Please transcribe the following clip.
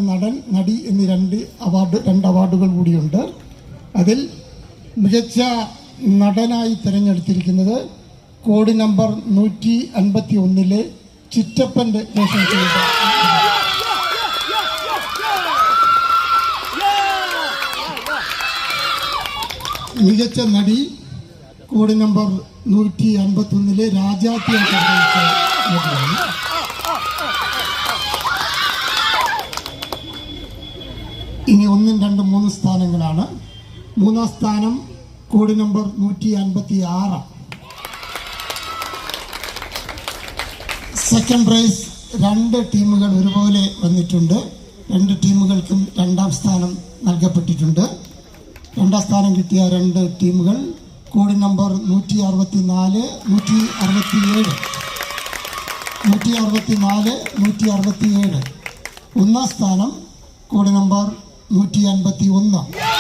നടൻ നടി എന്നീ രണ്ട് അവാർഡുകൾ കൂടിയുണ്ട്. അതിൽ മികച്ച നടനായി തിരഞ്ഞെടുത്തിരിക്കുന്നത് കോഡ് നമ്പർ 151 ചിറ്റപ്പന്റെ വേഷം ചെയ്ത മികച്ച നടി കോഡ് നമ്പർ 151 രാജാത്തി. ഇനി 1, 2, 3 സ്ഥാനങ്ങളാണ്. 3-ാം സ്ഥാനം കോഡ് നമ്പർ 156. സെക്കൻഡ് പ്രൈസ് 2 ടീമുകൾ ഒരുപോലെ വന്നിട്ടുണ്ട്. 2 ടീമുകൾക്കും 2-ാം സ്ഥാനം നൽകപ്പെട്ടിട്ടുണ്ട്. 2-ാം സ്ഥാനം കിട്ടിയ 2 ടീമുകൾ കോഡ് നമ്പർ 164, 167. 164, 167. 1-ാം സ്ഥാനം കോഡ് നമ്പർ 151.